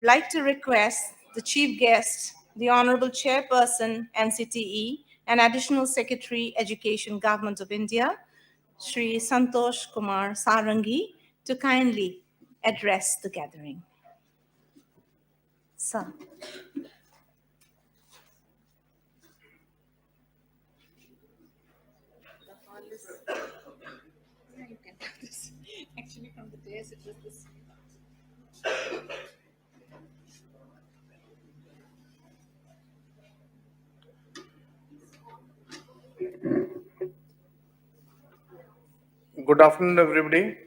like to request the Chief Guest, the Honorable Chairperson, NCTE, and Additional Secretary, Education, Government of India, Shri Santosh Kumar Sarangi, to kindly address the gathering. Sir. You can have this. Actually, from the days it was this. Good afternoon, everybody.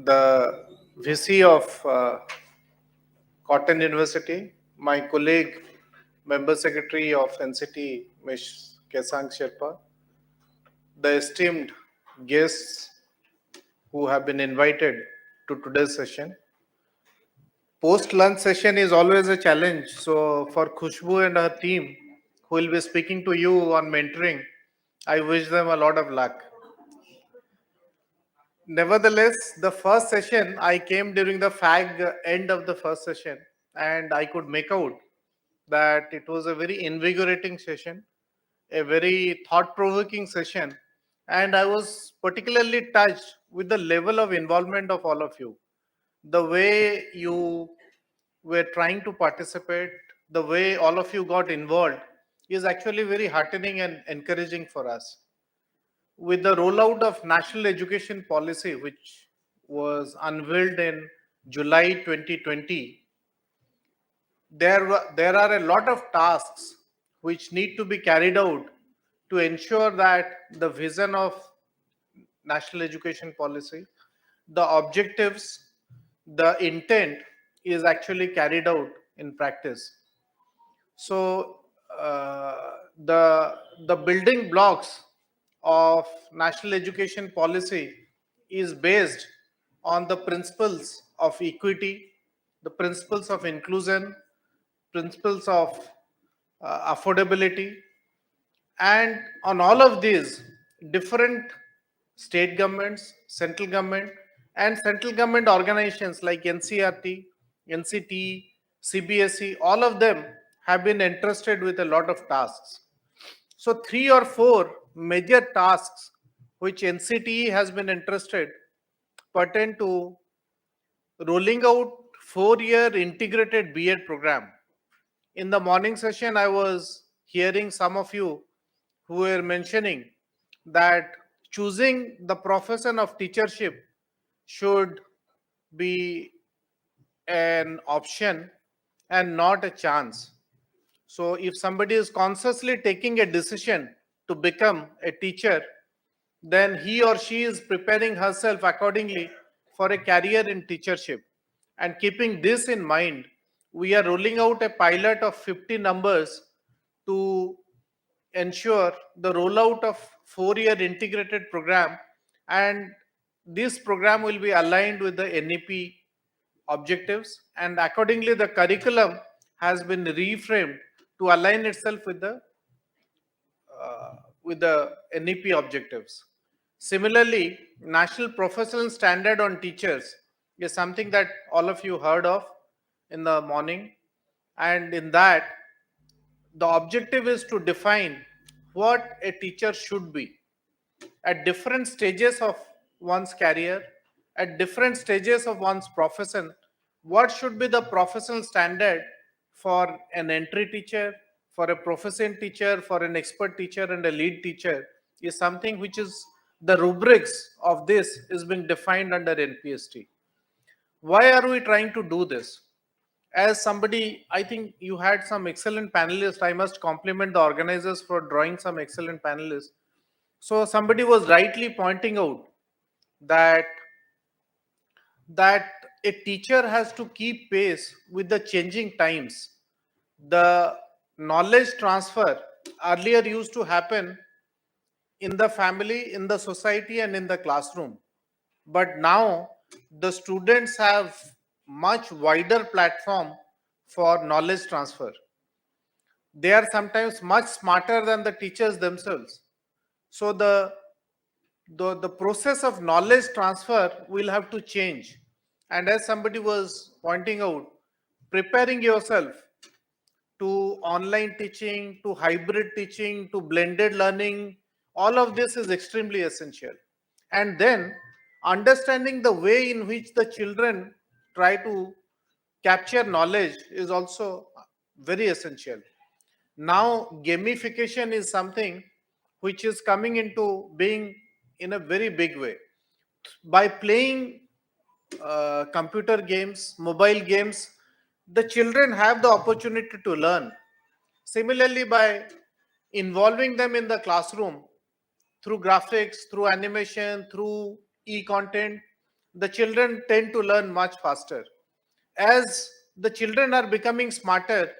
The VC of Cotton University, my colleague, Member Secretary of NCT, Ms. Kesang Sherpa, the esteemed guests who have been invited to today's session. Post-lunch session is always a challenge. So for Khushbu and her team, who will be speaking to you on mentoring, I wish them a lot of luck. Nevertheless, the first session, I came during the fag end of the first session, and I could make out that it was a very invigorating session, a very thought provoking session, and I was particularly touched with the level of involvement of all of you. The way you were trying to participate, the way all of you got involved is actually very heartening and encouraging for us. With the rollout of national education policy, which was unveiled in July 2020, there are a lot of tasks which need to be carried out to ensure that the vision of national education policy, the objectives, the intent is actually carried out in practice. So the building blocks of national education policy is based on the principles of equity, the principles of inclusion, principles of affordability, and on all of these, different state governments, central government, and central government organizations like NCRT, NCT, CBSE, all of them have been entrusted with a lot of tasks. So, three or four major tasks which NCTE has been entrusted pertain to rolling out 4-year integrated B.Ed program. In the morning session, I was hearing some of you who were mentioning that choosing the profession of teachership should be an option and not a chance. So, if somebody is consciously taking a decision to become a teacher, then he or she is preparing herself accordingly for a career in teachership. And keeping this in mind, we are rolling out a pilot of 50 numbers to ensure the rollout of 4-year integrated program, and this program will be aligned with the NEP objectives, and accordingly the curriculum has been reframed to align itself with the NEP objectives. Similarly, National Professional Standard on Teachers is something that all of you heard of in the morning, and in that the objective is to define what a teacher should be at different stages of one's career, at different stages of one's profession. What should be the professional standard for an entry teacher, for a proficient teacher, for an expert teacher, and a lead teacher is something which is the rubrics of this is being defined under NPST. Why are we trying to do this? As somebody, I think you had some excellent panelists. I must compliment the organizers for drawing some excellent panelists. So somebody was rightly pointing out that that a teacher has to keep pace with the changing times. The knowledge transfer earlier used to happen in the family, in the society, and in the classroom. But now the students have much wider platform for knowledge transfer. They are sometimes much smarter than the teachers themselves. So the process of knowledge transfer will have to change. And as somebody was pointing out, preparing yourself to online teaching, to hybrid teaching, to blended learning, all of this is extremely essential. And then understanding the way in which the children try to capture knowledge is also very essential. Now, gamification is something which is coming into being in a very big way. By playing computer games, mobile games, the children have the opportunity to learn. Similarly, by involving them in the classroom through graphics, through animation, through e-content, the children tend to learn much faster. As the children are becoming smarter,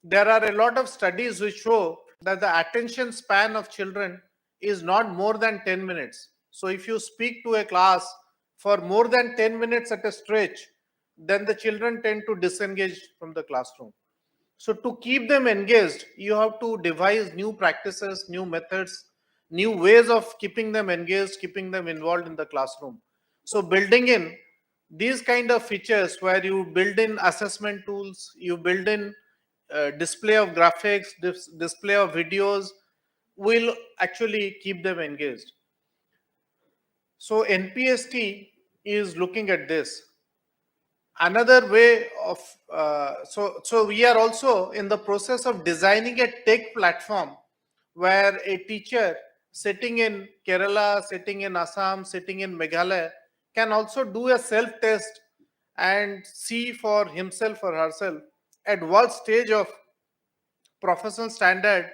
there are a lot of studies which show that the attention span of children is not more than 10 minutes. So if you speak to a class for more than 10 minutes at a stretch, then the children tend to disengage from the classroom. So to keep them engaged, you have to devise new practices, new methods, new ways of keeping them engaged, keeping them involved in the classroom. So building in these kind of features where you build in assessment tools, you build in display of graphics, display of videos, will actually keep them engaged. So NPST is looking at this. Another way of so we are also in the process of designing a tech platform where a teacher sitting in Kerala, sitting in Assam, sitting in Meghalaya can also do a self test and see for himself or herself at what stage of professional standard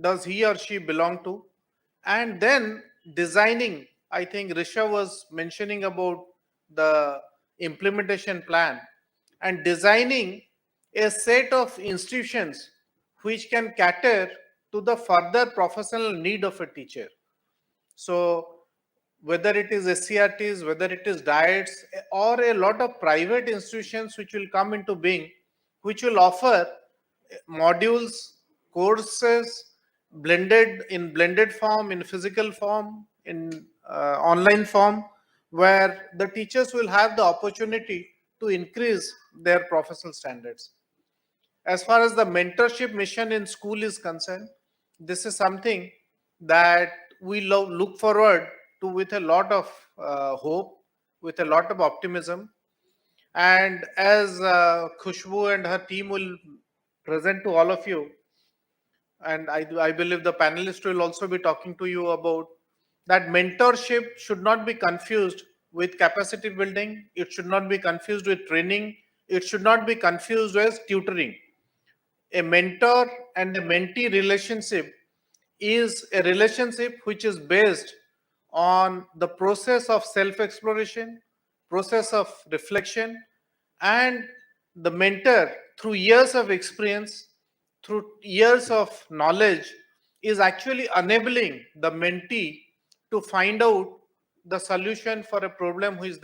does he or she belong to. And then designing, I think Risha was mentioning about the implementation plan, and designing a set of institutions which can cater to the further professional need of a teacher. So whether it is SCRTs, whether it is diets, or a lot of private institutions which will come into being, which will offer modules, courses, blended form, in physical form, in online form, where the teachers will have the opportunity to increase their professional standards. As far as the mentorship mission in school is concerned, this is something that we look forward to with a lot of hope, with a lot of optimism. And as Khushbu and her team will present to all of you, and I believe the panelists will also be talking to you about that mentorship should not be confused with capacity building. It should not be confused with training. It should not be confused with tutoring. A mentor and a mentee relationship is a relationship which is based on the process of self exploration, process of reflection, and the mentor, through years of experience, through years of knowledge, is actually enabling the mentee to find out the solution for a problem which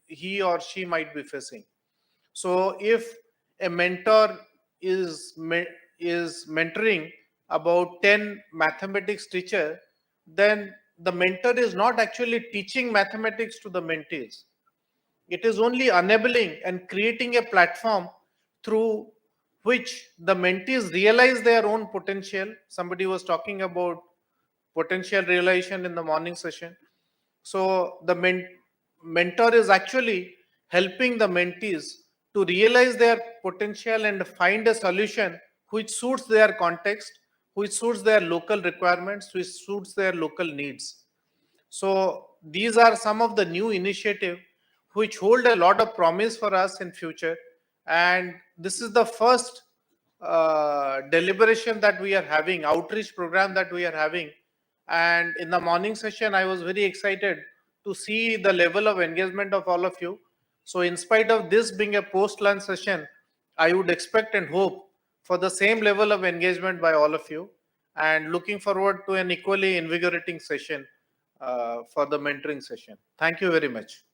he or she might be facing. So if a mentor is mentoring about 10 mathematics teacher, then the mentor is not actually teaching mathematics to the mentees. It is only enabling and creating a platform through which the mentees realize their own potential. Somebody was talking about potential realization in the morning session. So the mentor is actually helping the mentees to realize their potential and find a solution which suits their context, which suits their local requirements, which suits their local needs. So these are some of the new initiatives which hold a lot of promise for us in future. And this is the first deliberation that we are having, outreach program that we are having. And in the morning session, I was very excited to see the level of engagement of all of you. So in spite of this being a post-lunch session, I would expect and hope for the same level of engagement by all of you, and looking forward to an equally invigorating session for the mentoring session. Thank you very much.